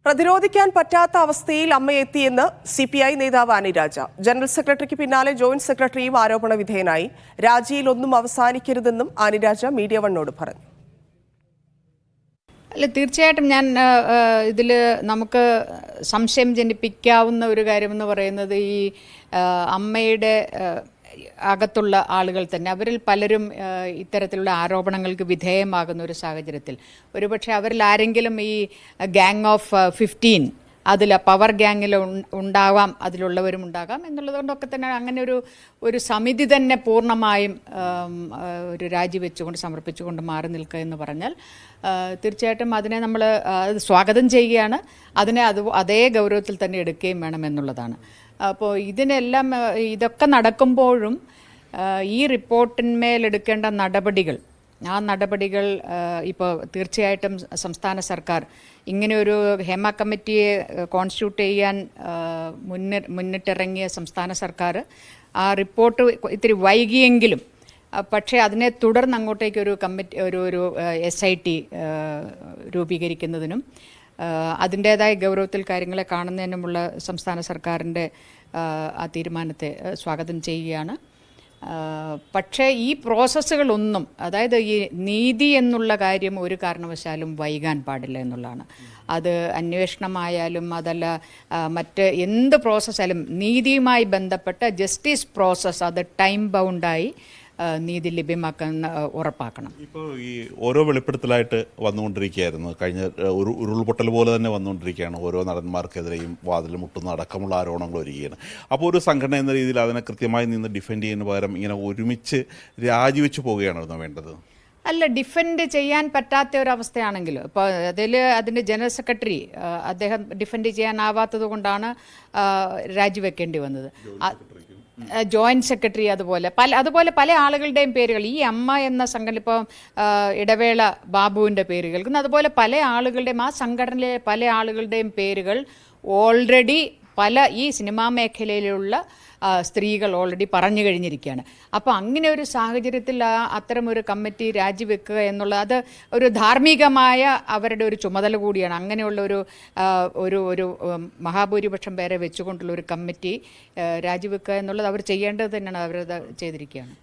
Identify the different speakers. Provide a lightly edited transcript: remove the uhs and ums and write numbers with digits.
Speaker 1: പ്രതിരോധിക്കാൻ പറ്റാത്ത അവസ്ഥയിൽ അമ്മയെത്തിയെന്ന് CPI നേതാവ് ആനി രാജ. ജനറൽ സെക്രട്ടറിക്ക് പിന്നാലെ ജോയിന്റ് സെക്രട്ടറിയും ആരോപണ വിധേയനായി. രാജിയിൽ ഒന്നും അവസാനിക്കരുതെന്നും ആനി രാജ മീഡിയ വണ്ണോട് പറഞ്ഞു.
Speaker 2: അല്ല, തീർച്ചയായിട്ടും ഞാൻ ഇതിൽ നമുക്ക് സംശയം ജനിപ്പിക്കാവുന്ന ഒരു കാര്യമെന്ന് പറയുന്നത് ഈ അമ്മയുടെ അകത്തുള്ള ആളുകൾ തന്നെ, അവരിൽ പലരും ഇത്തരത്തിലുള്ള ആരോപണങ്ങൾക്ക് വിധേയമാകുന്ന ഒരു സാഹചര്യത്തിൽ ഒരുപക്ഷെ അവരിൽ ആരെങ്കിലും ഈ ഗ്യാങ് ഓഫ് 15 അതിൽ പവർ ഗ്യാങ്ങിൽ ഉണ്ടാവാം, അതിലുള്ളവരും ഉണ്ടാകാം എന്നുള്ളതുകൊണ്ടൊക്കെ തന്നെ അങ്ങനെ ഒരു സമിതി തന്നെ പൂർണ്ണമായും ഒരു രാജിവെച്ചുകൊണ്ട് സമർപ്പിച്ചുകൊണ്ട് മാറി നിൽക്കുക എന്ന് പറഞ്ഞാൽ തീർച്ചയായിട്ടും അതിനെ നമ്മൾ സ്വാഗതം ചെയ്യുകയാണ്. അതിനെ അതേ ഗൗരവത്തിൽ തന്നെ എടുക്കുകയും വേണമെന്നുള്ളതാണ്. അപ്പോൾ ഇതൊക്കെ നടക്കുമ്പോഴും ഈ റിപ്പോർട്ടിന്മേൽ എടുക്കേണ്ട നടപടികൾ, ആ നടപടികൾ ഇപ്പോൾ തീർച്ചയായിട്ടും സംസ്ഥാന സർക്കാർ ഇങ്ങനെയൊരു ഹേമ കമ്മിറ്റിയെ കോൺസ്റ്റിറ്റ്യൂട്ട് ചെയ്യാൻ മുന്നിട്ടിറങ്ങിയ സംസ്ഥാന സർക്കാർ ആ റിപ്പോർട്ട് ഇത്തിരി വൈകിയെങ്കിലും പക്ഷേ അതിനെ തുടർന്ന് അങ്ങോട്ടേക്ക് ഒരു കമ്മിറ്റി ഒരു SIT രൂപീകരിക്കുന്നതിനും അതിൻ്റേതായ ഗൗരവത്തിൽ കാര്യങ്ങളെ കാണുന്നതിനുമുള്ള സംസ്ഥാന സർക്കാരിൻ്റെ ആ തീരുമാനത്തെ സ്വാഗതം ചെയ്യുകയാണ്. പക്ഷേ ഈ പ്രോസസ്സുകളൊന്നും, അതായത് ഈ നീതി എന്നുള്ള കാര്യം ഒരു കാരണവശാലും വൈകാൻ പാടില്ല എന്നുള്ളതാണ്. അത് അന്വേഷണമായാലും അതല്ല മറ്റ് എന്ത് പ്രോസസ്സായാലും നീതിയുമായി ബന്ധപ്പെട്ട ജസ്റ്റിസ് പ്രോസസ്സ് അത് ടൈം ബൗണ്ടായി നീതി ലഭ്യമാക്കാൻ ഉറപ്പാക്കണം.
Speaker 3: ഇപ്പോൾ ഈ ഓരോ വെളിപ്പെടുത്തലായിട്ട് വന്നുകൊണ്ടിരിക്കുകയായിരുന്നു. കഴിഞ്ഞ ഒരു ഉരുൾപൊട്ടൽ പോലെ തന്നെ വന്നുകൊണ്ടിരിക്കുകയാണ്. ഓരോ നടന്മാർക്കെതിരെയും വാതിൽ മുട്ടുന്ന അടക്കമുള്ള ആരോപണങ്ങൾ വരികയാണ്. അപ്പോൾ ഒരു സംഘടന എന്ന രീതിയിൽ അതിനെ കൃത്യമായി നിന്ന് ഡിഫെൻഡ് ചെയ്യുന്നതിന് പകരം ഇങ്ങനെ ഒരുമിച്ച് രാജിവെച്ച് പോവുകയാണോ വേണ്ടത്?
Speaker 2: അല്ല, ഡിഫെൻഡ് ചെയ്യാൻ പറ്റാത്ത ഒരവസ്ഥയാണെങ്കിലും ഇപ്പോൾ അതിൻ്റെ ജനറൽ സെക്രട്ടറി അദ്ദേഹം ഡിഫെൻഡ് ചെയ്യാനാവാത്തത് കൊണ്ടാണ് രാജിവെക്കേണ്ടി വന്നത്. ജോയിന്റ് സെക്രട്ടറി അതുപോലെ പല ആളുകളുടെയും പേരുകൾ, ഈ അമ്മ എന്ന സംഘടന, ഇപ്പോൾ ഇടവേള ബാബുവിൻ്റെ പേര് കേൾക്കുന്നു, അതുപോലെ പല ആളുകളുടെയും ആ സംഘടനയിലെ പല ആളുകളുടെയും പേരുകൾ ഓൾറെഡി ഈ സിനിമാ മേഖലയിലുള്ള സ്ത്രീകൾ ഓൾറെഡി പറഞ്ഞു കഴിഞ്ഞിരിക്കുകയാണ്. അപ്പോൾ അങ്ങനെ ഒരു സാഹചര്യത്തിൽ അത്തരമൊരു കമ്മിറ്റി രാജിവെക്കുക എന്നുള്ളത് അത് ഒരു ധാർമ്മികമായ അവരുടെ ഒരു ചുമതല കൂടിയാണ്. അങ്ങനെയുള്ള ഒരു മഹാഭൂരിപക്ഷം പേരെ വെച്ചുകൊണ്ടുള്ള ഒരു കമ്മിറ്റി രാജിവെക്കുക എന്നുള്ളത് അവർ ചെയ്യേണ്ടത് തന്നെയാണ്. അവരത് ചെയ്തിരിക്കുകയാണ്.